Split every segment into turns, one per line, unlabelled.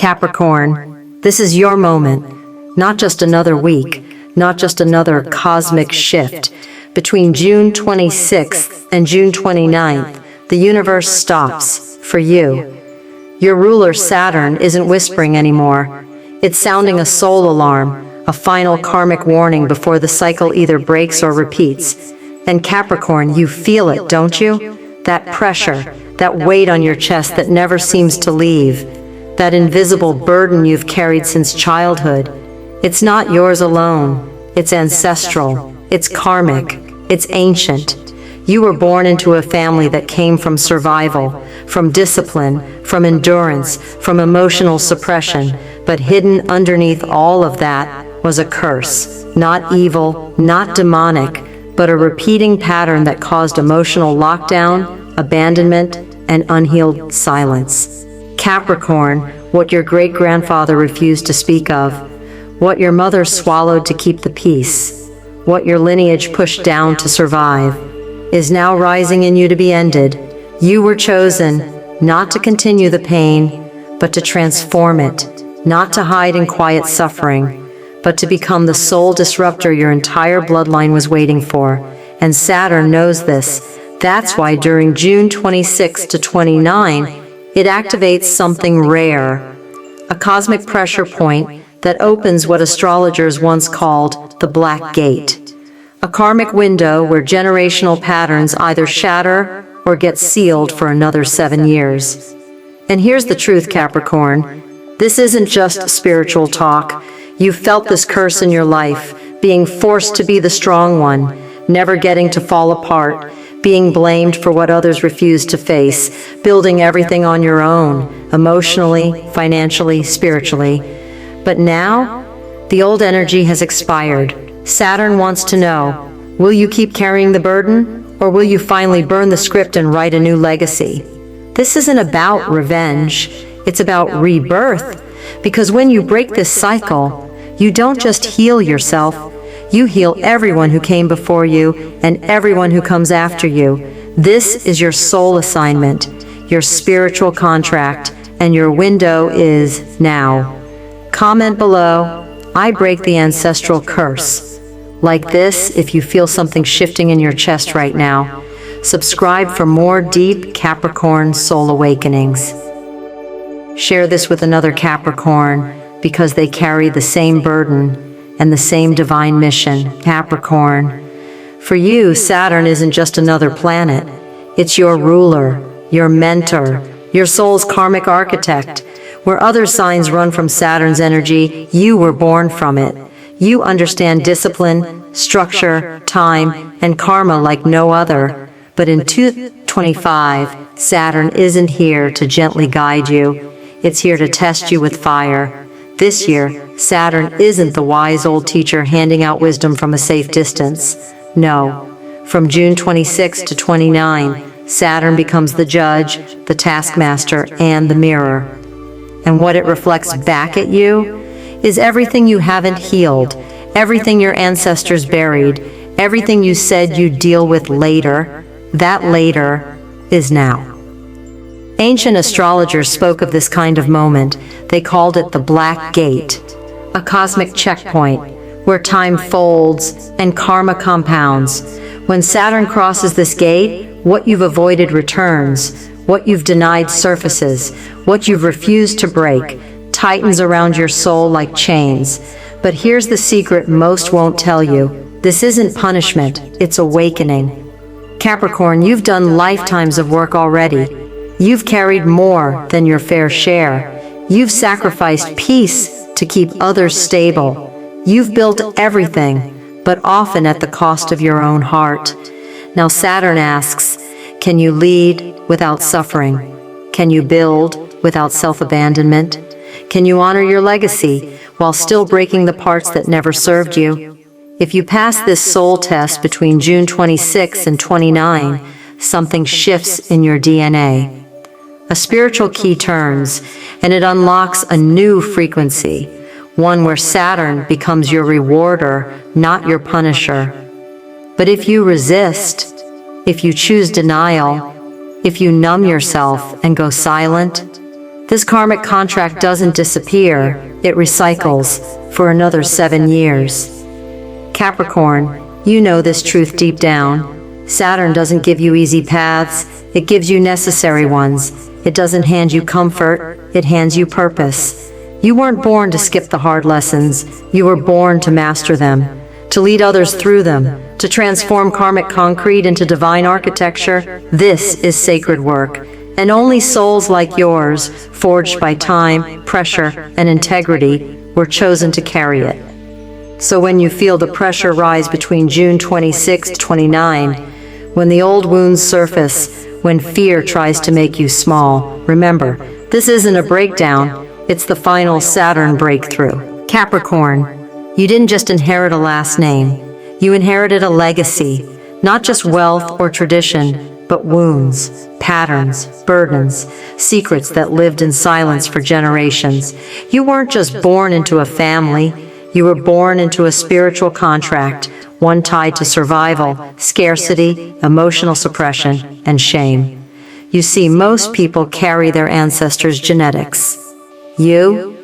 Capricorn, this is your moment, not just another week, not just another cosmic shift. Between June 26th and June 29th, the universe stops for you. Your ruler Saturn isn't whispering anymore. It's sounding a soul alarm, a final karmic warning before the cycle either breaks or repeats. And Capricorn, you feel it, don't you? That pressure, that weight on your chest that never seems to leave, that invisible burden you've carried since childhood. It's not yours alone. It's ancestral. It's karmic. It's ancient. You were born into a family that came from survival, from discipline, from endurance, from emotional suppression, but hidden underneath all of that was a curse. Not evil, not demonic, but a repeating pattern that caused emotional lockdown, abandonment, and unhealed silence. Capricorn, what your great-grandfather refused to speak of, what your mother swallowed to keep the peace, what your lineage pushed down to survive, is now rising in you to be ended. You were chosen not to continue the pain, but to transform it, not to hide in quiet suffering, but to become the soul disruptor your entire bloodline was waiting for. And Saturn knows this. That's why during June 26 to 29, it activates something rare, a cosmic pressure point that opens what astrologers once called the Black Gate, a karmic window where generational patterns either shatter or get sealed for another 7 years. And here's the truth, Capricorn. This isn't just spiritual talk. You've felt this curse in your life, being forced to be the strong one, never getting to fall apart, being blamed for what others refuse to face, building everything on your own, emotionally, financially, spiritually. But now, the old energy has expired. Saturn wants to know, will you keep carrying the burden, or will you finally burn the script and write a new legacy? This isn't about revenge, it's about rebirth. Because when you break this cycle, you don't just heal yourself, you heal everyone who came before you and everyone who comes after you. This is your soul assignment, your spiritual contract, and your window is now. Comment below, I break the ancestral curse. Like this if you feel something shifting in your chest right now. Subscribe for more deep Capricorn soul awakenings. Share this with another Capricorn because they carry the same burden and the same divine mission. Capricorn, for you, Saturn isn't just another planet. It's your ruler, your mentor, your soul's karmic architect. Where other signs run from Saturn's energy, you were born from it. You understand discipline, structure, time, and karma like no other. But in 2025, Saturn isn't here to gently guide you. It's here to test you with fire. This year, Saturn isn't the wise old teacher handing out wisdom from a safe distance. No. From June 26 to 29, Saturn becomes the judge, the taskmaster, and the mirror. And what it reflects back at you is everything you haven't healed, everything your ancestors buried, everything you said you'd deal with later. That later is now. Ancient astrologers spoke of this kind of moment. They called it the Black Gate, a cosmic checkpoint where time folds and karma compounds. When Saturn crosses this gate, what you've avoided returns. What you've denied surfaces, what you've refused to break, tightens around your soul like chains. But here's the secret most won't tell you. This isn't punishment, it's awakening. Capricorn, you've done lifetimes of work already. You've carried more than your fair share. You've sacrificed peace to keep others stable. You've built everything, but often at the cost of your own heart. Now Saturn asks, can you lead without suffering? Can you build without self-abandonment? Can you honor your legacy while still breaking the parts that never served you? If you pass this soul test between June 26 and 29, something shifts in your DNA. A spiritual key turns, and it unlocks a new frequency, one where Saturn becomes your rewarder, not your punisher. But if you resist, if you choose denial, if you numb yourself and go silent, This karmic contract doesn't disappear, it recycles for another 7 years. Capricorn, you know this truth deep down. Saturn doesn't give you easy paths, it gives you necessary ones. It doesn't hand you comfort, it hands you purpose. You weren't born to skip the hard lessons, you were born to master them, to lead others through them, to transform karmic concrete into divine architecture. This is sacred work, and only souls like yours, forged by time, pressure, and integrity, were chosen to carry it. So when you feel the pressure rise between June 26 to 29, when the old wounds surface, when fear tries to make you small, remember, this isn't a breakdown, it's the final Saturn breakthrough. Capricorn, you didn't just inherit a last name, you inherited a legacy, not just wealth or tradition, but wounds, patterns, burdens, secrets that lived in silence for generations. You weren't just born into a family, you were born into a spiritual contract, one tied to survival, scarcity, emotional suppression, and shame. You see, most people carry their ancestors' genetics. You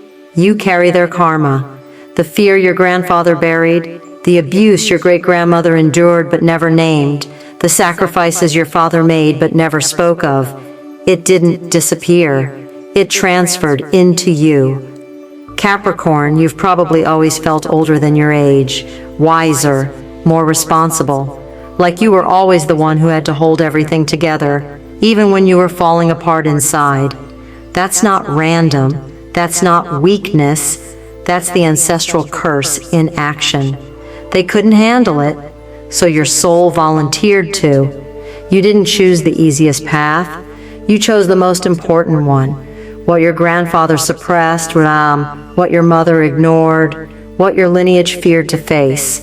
carry their karma, the fear your grandfather buried, the abuse your great-grandmother endured but never named, the sacrifices your father made but never spoke of. It didn't disappear. It transferred into you. Capricorn, you've probably always felt older than your age, wiser, more responsible, like you were always the one who had to hold everything together, even when you were falling apart inside. That's not random, that's not weakness, that's the ancestral curse in action. They couldn't handle it, so your soul volunteered to. You didn't choose the easiest path, you chose the most important one. What your grandfather suppressed, what your mother ignored, what your lineage feared to face,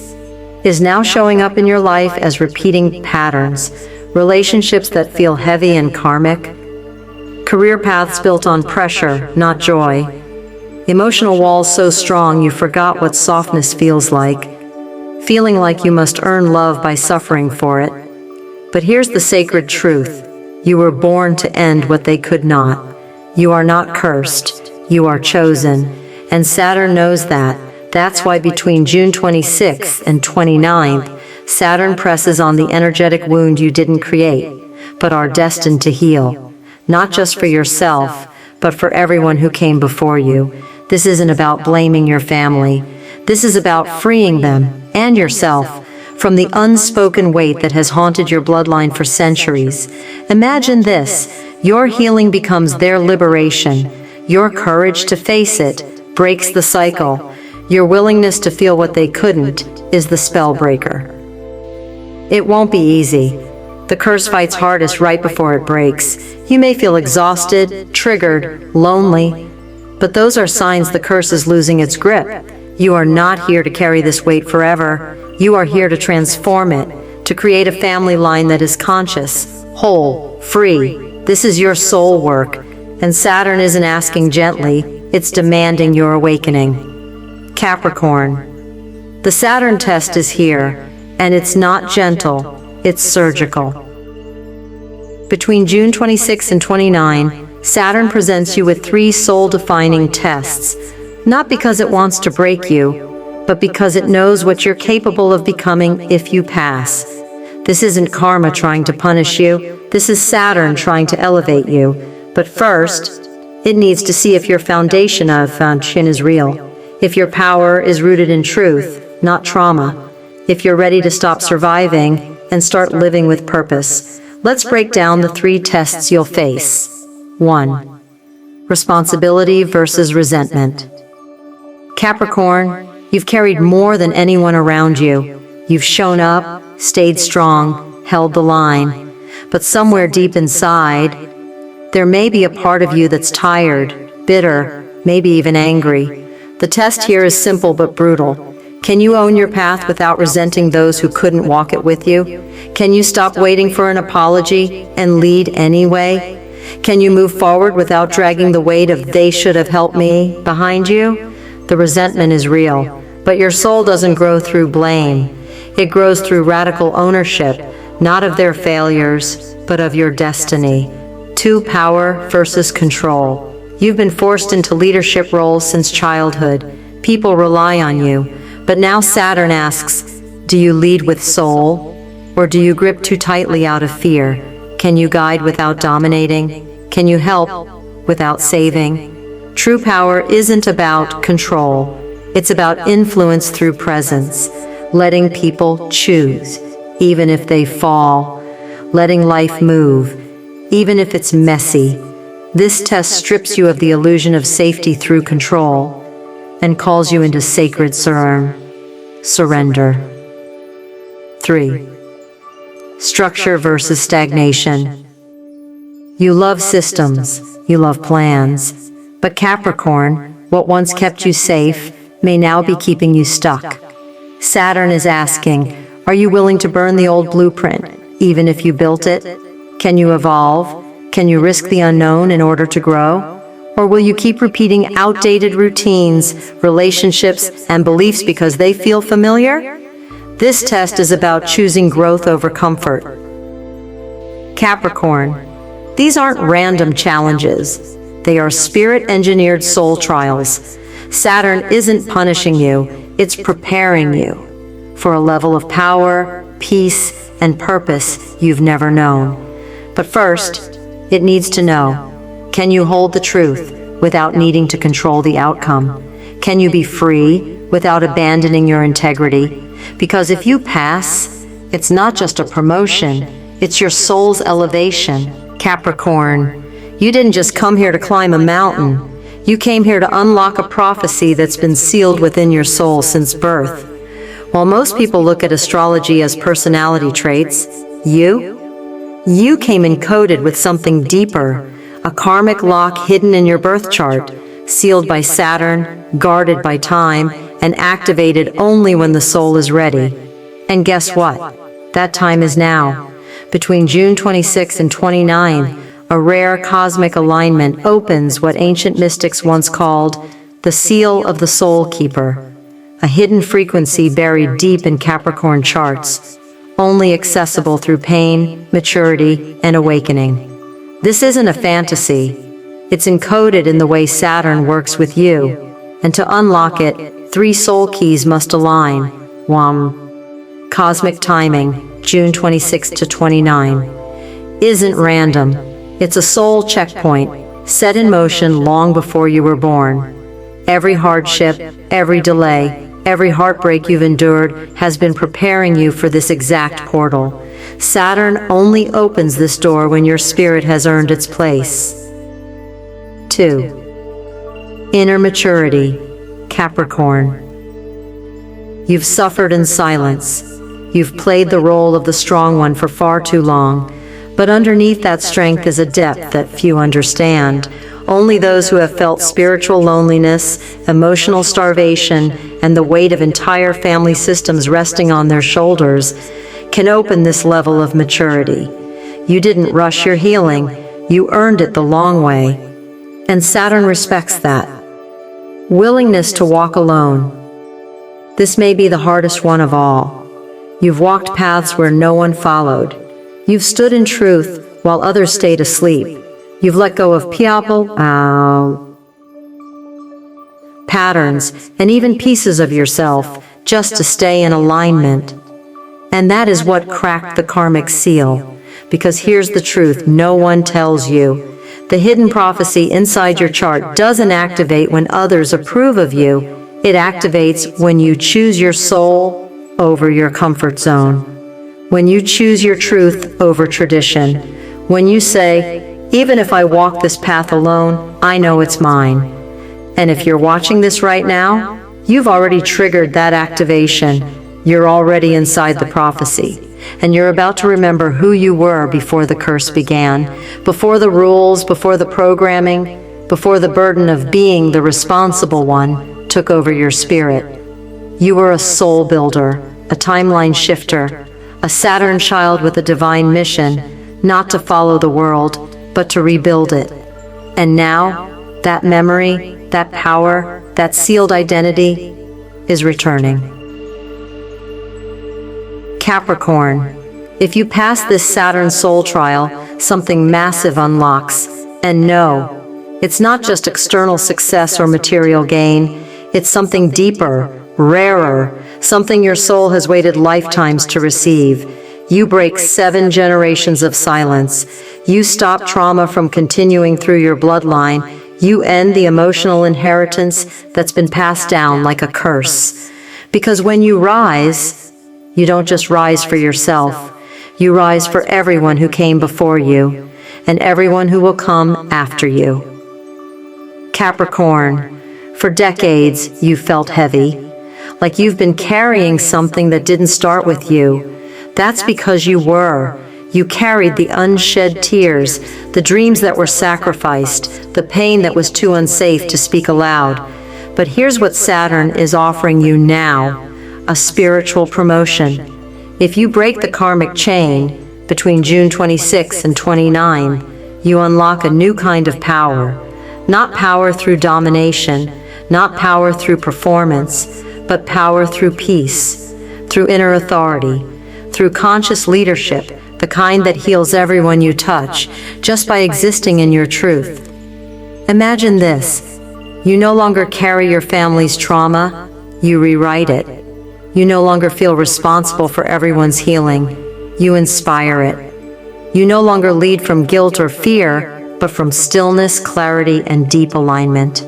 is now showing up in your life as repeating patterns, relationships that feel heavy and karmic, career paths built on pressure, not joy, emotional walls so strong you forgot what softness feels like, feeling like you must earn love by suffering for it. But here's the sacred truth. You were born to end what they could not. You are not cursed, you are chosen, and Saturn knows that. That's why between June 26th and 29th, Saturn presses on the energetic wound you didn't create, but are destined to heal. Not just for yourself, but for everyone who came before you. This isn't about blaming your family. This is about freeing them, and yourself, from the unspoken weight that has haunted your bloodline for centuries. Imagine this. Your healing becomes their liberation. Your courage to face it breaks the cycle. Your willingness to feel what they couldn't is the spell breaker. It won't be easy. The curse fights hardest right before it breaks. You may feel exhausted, triggered, lonely, but those are signs the curse is losing its grip. You are not here to carry this weight forever. You are here to transform it, to create a family line that is conscious, whole, free. This is your soul work, and Saturn isn't asking gently, it's demanding your awakening. Capricorn, the Saturn test is here, and it's not gentle, it's surgical. Between June 26 and 29, Saturn presents you with 3 soul-defining tests, not because it wants to break you, but because it knows what you're capable of becoming if you pass. This isn't karma trying to punish you, this is Saturn trying to elevate you. But first, it needs to see if your foundation is real, if your power is rooted in truth, not trauma, if you're ready to stop surviving and start living with purpose. Let's break down the 3 tests you'll face. 1. Responsibility versus resentment. Capricorn, you've carried more than anyone around you. You've shown up, stayed strong, held the line. But somewhere deep inside, there may be a part of you that's tired, bitter, maybe even angry. The test here is simple but brutal. Can you own your path without resenting those who couldn't walk it with you? Can you stop waiting for an apology and lead anyway? Can you move forward without dragging the weight of "they should have helped me" behind you? The resentment is real, but your soul doesn't grow through blame. It grows through radical ownership, not of their failures, but of your destiny. 2. Power versus control. You've been forced into leadership roles since childhood. People rely on you. But now Saturn asks, do you lead with soul? Or do you grip too tightly out of fear? Can you guide without dominating? Can you help without saving? True power isn't about control. It's about influence through presence, letting people choose, even if they fall, letting life move, even if it's messy. This test strips you of the illusion of safety through control and calls you into sacred surrender. 3. Structure versus stagnation. You love systems, you love plans, but Capricorn, what once kept you safe, may now be keeping you stuck. Saturn is asking, are you willing to burn the old blueprint, even if you built it? Can you evolve? Can you risk the unknown in order to grow? Or will you keep repeating outdated routines, relationships, and beliefs because they feel familiar? This test is about choosing growth over comfort. Capricorn, these aren't random challenges. They are spirit-engineered soul trials. Saturn isn't punishing you, it's preparing you for a level of power, peace, and purpose you've never known. But first, it needs to know, can you hold the truth without needing to control the outcome? Can you be free without abandoning your integrity? Because if you pass, it's not just a promotion, it's your soul's elevation. Capricorn, you didn't just come here to climb a mountain. You came here to unlock a prophecy that's been sealed within your soul since birth. While most people look at astrology as personality traits, you came encoded with something deeper, a karmic lock hidden in your birth chart, sealed by Saturn, guarded by time, and activated only when the soul is ready. And guess what? That time is now. Between June 26 and 29, a rare cosmic alignment opens what ancient mystics once called the seal of the soul keeper, a hidden frequency buried deep in Capricorn charts, only accessible through pain, maturity, and awakening. This isn't a fantasy. It's encoded in the way Saturn works with you, and to unlock it, 3 soul keys must align. 1. Cosmic timing, June 26 to 29, isn't random. It's a soul checkpoint, set in motion long before you were born. Every hardship, every delay, every heartbreak you've endured has been preparing you for this exact portal. Saturn only opens this door when your spirit has earned its place. 2. Inner maturity, Capricorn. You've suffered in silence. You've played the role of the strong one for far too long. But underneath that strength is a depth that few understand. Only those who have felt spiritual loneliness, emotional starvation, and the weight of entire family systems resting on their shoulders can open this level of maturity. You didn't rush your healing, you earned it the long way. And Saturn respects that. Willingness to walk alone. This may be the hardest one of all. You've walked paths where no one followed. You've stood in truth while others stayed asleep. You've let go of patterns and even pieces of yourself just to stay in alignment. And that is what cracked the karmic seal. Because here's the truth no one tells you. The hidden prophecy inside your chart doesn't activate when others approve of you. It activates when you choose your soul over your comfort zone. When you choose your truth over tradition. When you say, even if I walk this path alone, I know it's mine. And if you're watching this right now, you've already triggered that activation. You're already inside the prophecy. And you're about to remember who you were before the curse began, before the rules, before the programming, before the burden of being the responsible one took over your spirit. You were a soul builder, a timeline shifter, a Saturn child with a divine mission, not to follow the world, but to rebuild it. And now, that memory, that power, that sealed identity is returning. Capricorn, if you pass this Saturn soul trial, something massive unlocks. And no, It's not just external success or material gain. It's something deeper, rarer, something your soul has waited lifetimes to receive. You break 7 generations of silence. You stop trauma from continuing through your bloodline. You end the emotional inheritance that's been passed down like a curse. Because when you rise, you don't just rise for yourself. You rise for everyone who came before you, and everyone who will come after you. Capricorn, for decades you felt heavy, like you've been carrying something that didn't start with you. That's because you carried the unshed tears, the dreams that were sacrificed, the pain that was too unsafe to speak aloud. But here's what Saturn is offering you now, a spiritual promotion. If you break the karmic chain between June 26 and 29, you unlock a new kind of power. Not power through domination, not power through performance, but power through peace, through inner authority, through conscious leadership, the kind that heals everyone you touch, just by existing in your truth. Imagine this. You no longer carry your family's trauma, you rewrite it. You no longer feel responsible for everyone's healing, you inspire it. You no longer lead from guilt or fear, but from stillness, clarity, and deep alignment.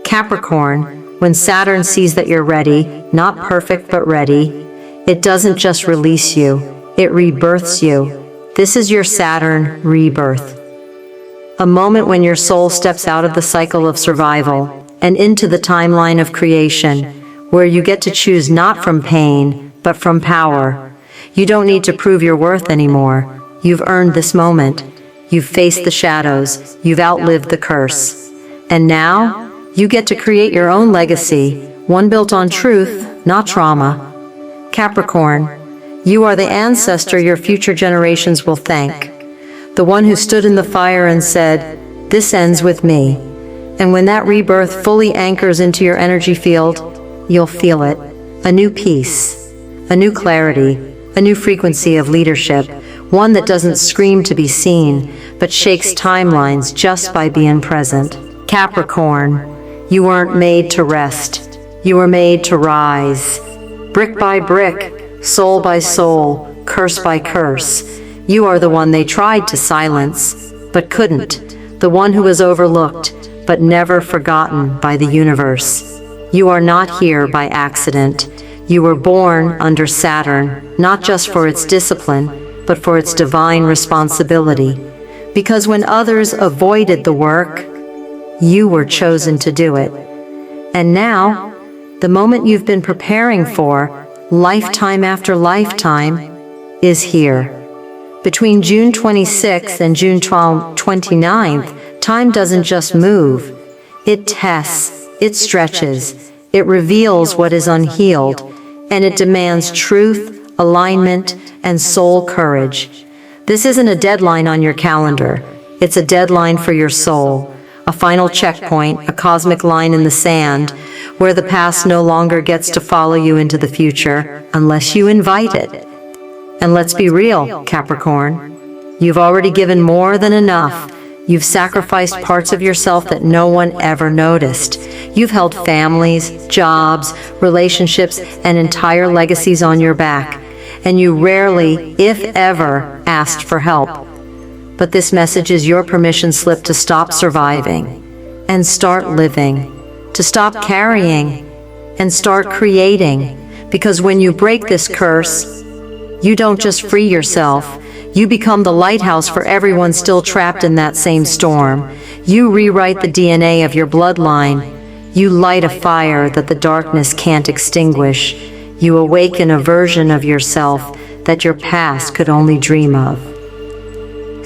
Capricorn, when Saturn sees that you're ready, not perfect but ready, it doesn't just release you, it rebirths you. This is your Saturn rebirth. A moment when your soul steps out of the cycle of survival and into the timeline of creation, where you get to choose not from pain, but from power. You don't need to prove your worth anymore. You've earned this moment. You've faced the shadows. You've outlived the curse. And now, you get to create your own legacy, one built on truth, not trauma. Capricorn, you are the ancestor your future generations will thank. The one who stood in the fire and said, "This ends with me." And when that rebirth fully anchors into your energy field, you'll feel it. A new peace, a new clarity, a new frequency of leadership, one that doesn't scream to be seen, but shakes timelines just by being present. Capricorn, you weren't made to rest. You were made to rise. Brick by brick, soul by soul, curse by curse. You are the one they tried to silence, but couldn't. The one who was overlooked, but never forgotten by the universe. You are not here by accident. You were born under Saturn, not just for its discipline, but for its divine responsibility. Because when others avoided the work, you were chosen to do it. And now, the moment you've been preparing for, lifetime after lifetime, is here. Between June 26th and June 29th, time doesn't just move. It tests, it stretches, it reveals what is unhealed, and it demands truth, alignment, and soul courage. This isn't a deadline on your calendar. It's a deadline for your soul, a final checkpoint, a cosmic line in the sand, where the past no longer gets to follow you into the future unless you invite it. And let's be real, Capricorn. You've already given more than enough. You've sacrificed parts of yourself that no one ever noticed. You've held families, jobs, relationships, and entire legacies on your back. And you rarely, if ever, asked for help. But this message is your permission slip to stop surviving and start living, to stop carrying and start creating. Because when you break this curse, you don't just free yourself, you become the lighthouse for everyone still trapped in that same storm. You rewrite the DNA of your bloodline. You light a fire that the darkness can't extinguish. You awaken a version of yourself that your past could only dream of.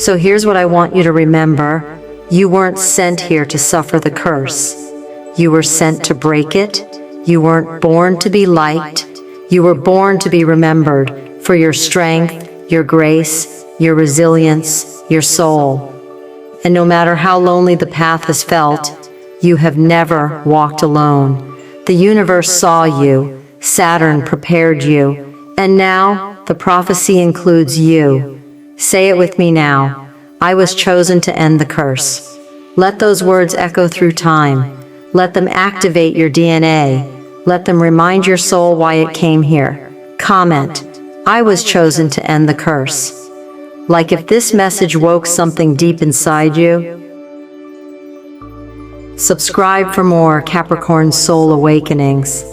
So here's what I want you to remember. You weren't sent here to suffer the curse. You were sent to break it. You weren't born to be liked. You were born to be remembered for your strength, your grace, your resilience, your soul. And no matter how lonely the path has felt, you have never walked alone. The universe saw you, Saturn prepared you, and now the prophecy includes you. Say it with me now. I was chosen to end the curse. Let those words echo through time. Let them activate your DNA. Let them remind your soul why it came here. Comment, I was chosen to end the curse. Like if this message woke something deep inside you. Subscribe for more Capricorn Soul Awakenings.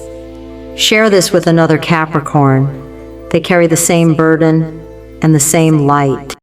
Share this with another Capricorn. They carry the same burden and the same light.